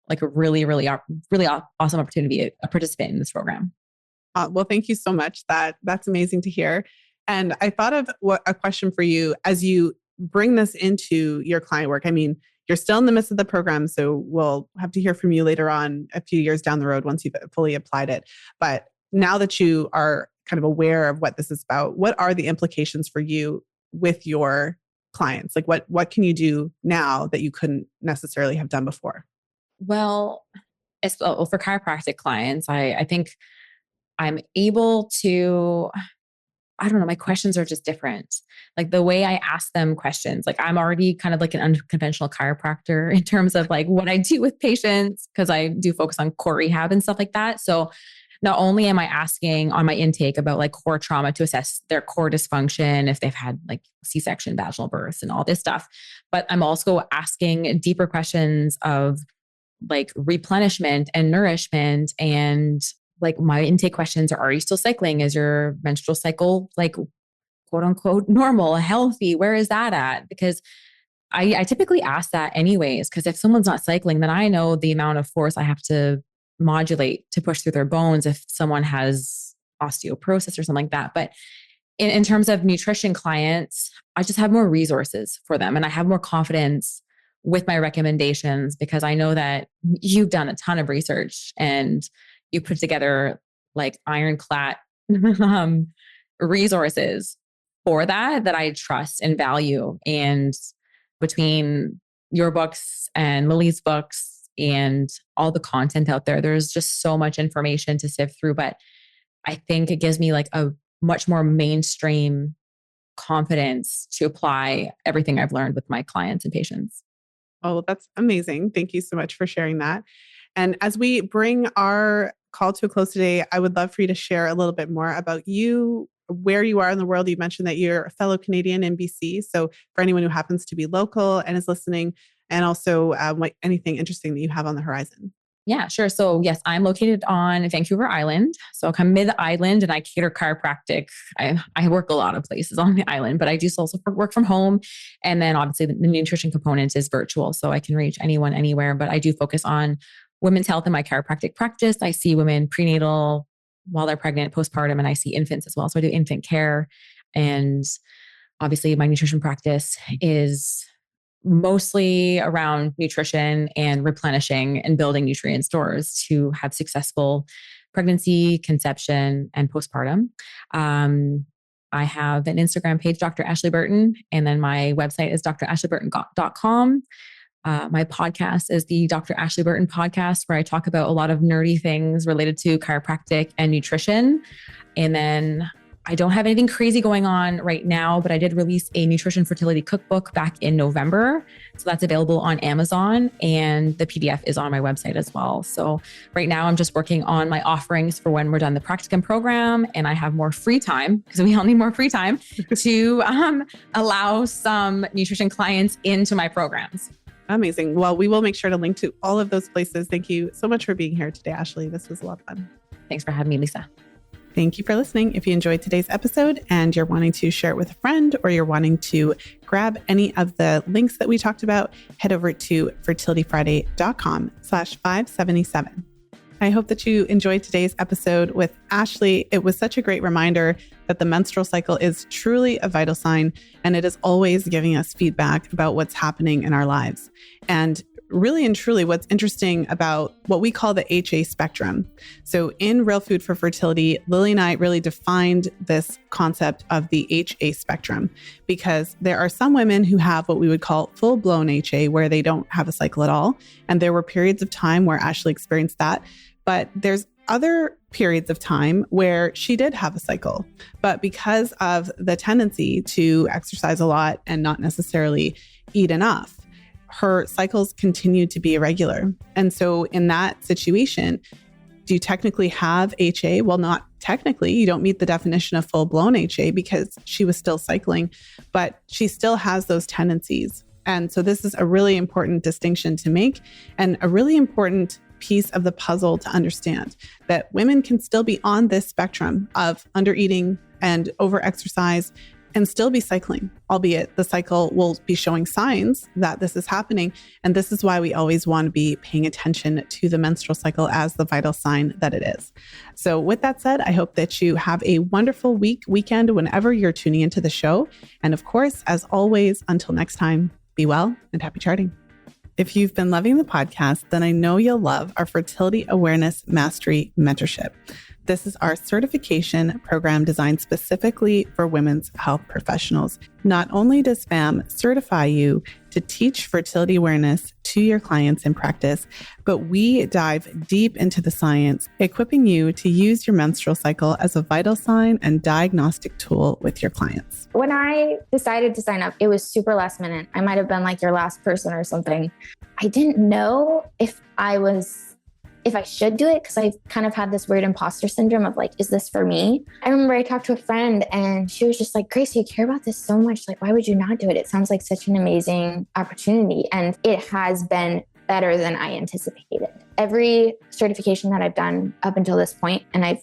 like a really, really, really awesome opportunity to be a participant in this program. Well, thank you so much. That's amazing to hear. And I thought of a question for you as you bring this into your client work. I mean, you're still in the midst of the program, so we'll have to hear from you later on a few years down the road once you've fully applied it. But now that you are kind of aware of what this is about, what are the implications for you with your clients? Like what can you do now that you couldn't necessarily have done before? Well, for chiropractic clients, I think I'm able to, I don't know, my questions are just different. Like the way I ask them questions, like I'm already kind of like an unconventional chiropractor in terms of like what I do with patients, because I do focus on core rehab and stuff like that. So not only am I asking on my intake about like core trauma to assess their core dysfunction, if they've had like C-section, vaginal births and all this stuff, but I'm also asking deeper questions of like replenishment and nourishment and like my intake questions are you still cycling? Is your menstrual cycle like quote unquote normal, healthy? Where is that at? Because I typically ask that anyways, because if someone's not cycling, then I know the amount of force I have to modulate to push through their bones if someone has osteoporosis or something like that. But in terms of nutrition clients, I just have more resources for them and I have more confidence with my recommendations because I know that you've done a ton of research and you put together like ironclad resources for that I trust and value. And between your books and Lily's books and all the content out there, there's just so much information to sift through. But I think it gives me like a much more mainstream confidence to apply everything I've learned with my clients and patients. Oh, that's amazing. Thank you so much for sharing that. And as we bring our call to a close today, I would love for you to share a little bit more about you, where you are in the world. You mentioned that you're a fellow Canadian in BC. So for anyone who happens to be local and is listening, and also anything interesting that you have on the horizon. Yeah, sure. So yes, I'm located on Vancouver Island. So I'm mid-island and I cater chiropractic. I work a lot of places on the island, but I do also work from home. And then obviously the nutrition component is virtual. So I can reach anyone, anywhere, but I do focus on women's health in my chiropractic practice. I see women prenatal, while they're pregnant, postpartum, and I see infants as well. So I do infant care. And obviously my nutrition practice is mostly around nutrition and replenishing and building nutrient stores to have successful pregnancy, conception, and postpartum. I have an Instagram page, Dr. Ashley Burton, and then my website is drashleyburton.com. My podcast is the Dr. Ashley Burton podcast, where I talk about a lot of nerdy things related to chiropractic and nutrition. And then I don't have anything crazy going on right now, but I did release a nutrition fertility cookbook back in November. So that's available on Amazon, and the PDF is on my website as well. So right now I'm just working on my offerings for when we're done the practicum program and I have more free time, because we all need more free time to allow some nutrition clients into my programs. Amazing. Well, we will make sure to link to all of those places. Thank you so much for being here today, Ashley. This was a lot of fun. Thanks for having me, Lisa. Thank you for listening. If you enjoyed today's episode and you're wanting to share it with a friend, or you're wanting to grab any of the links that we talked about, head over to fertilityfriday.com/577. I hope that you enjoyed today's episode with Ashley. It was such a great reminder that the menstrual cycle is truly a vital sign, and it is always giving us feedback about what's happening in our lives. And really and truly, what's interesting about what we call the HA spectrum. So in Real Food for Fertility, Lily and I really defined this concept of the HA spectrum, because there are some women who have what we would call full-blown HA, where they don't have a cycle at all. And there were periods of time where Ashley experienced that. But there's other periods of time where she did have a cycle, but because of the tendency to exercise a lot and not necessarily eat enough, her cycles continue to be irregular. And so in that situation, do you technically have HA? Well, not technically. You don't meet the definition of full-blown HA because she was still cycling, but she still has those tendencies. And so this is a really important distinction to make, and a really important piece of the puzzle to understand, that women can still be on this spectrum of undereating and overexercise and still be cycling, albeit the cycle will be showing signs that this is happening. And this is why we always want to be paying attention to the menstrual cycle as the vital sign that it is. So with that said, I hope that you have a wonderful weekend whenever you're tuning into the show. And of course, as always, until next time, be well and happy charting. If you've been loving the podcast, then I know you'll love our Fertility Awareness Mastery Mentorship. This is our certification program designed specifically for women's health professionals. Not only does FAMM certify you to teach fertility awareness to your clients in practice, but we dive deep into the science, equipping you to use your menstrual cycle as a vital sign and diagnostic tool with your clients. When I decided to sign up, it was super last minute. I might have been like your last person or something. I didn't know if I should do it, because I kind of had this weird imposter syndrome of like, is this for me? I remember I talked to a friend and she was just like, Grace, you care about this so much. Like, why would you not do it? It sounds like such an amazing opportunity. And it has been better than I anticipated. Every certification that I've done up until this point, and I've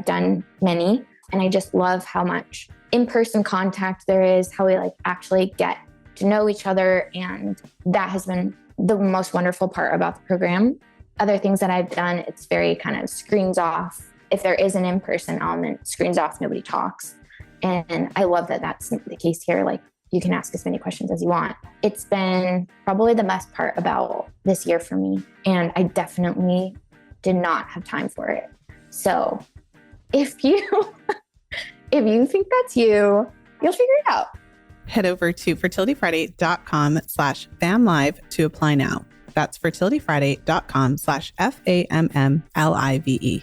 done many, and I just love how much in-person contact there is, how we like actually get to know each other. And that has been the most wonderful part about the program. Other things that I've done, it's very kind of screens off. If there is an in-person element, screens off, nobody talks. And I love that that's the case here. Like, you can ask as many questions as you want. It's been probably the best part about this year for me. And I definitely did not have time for it. So if you think that's you'll figure it out. Head over to fertilityfriday.com/FAMMlive to apply now. That's fertilityfriday.com/FAMMlive.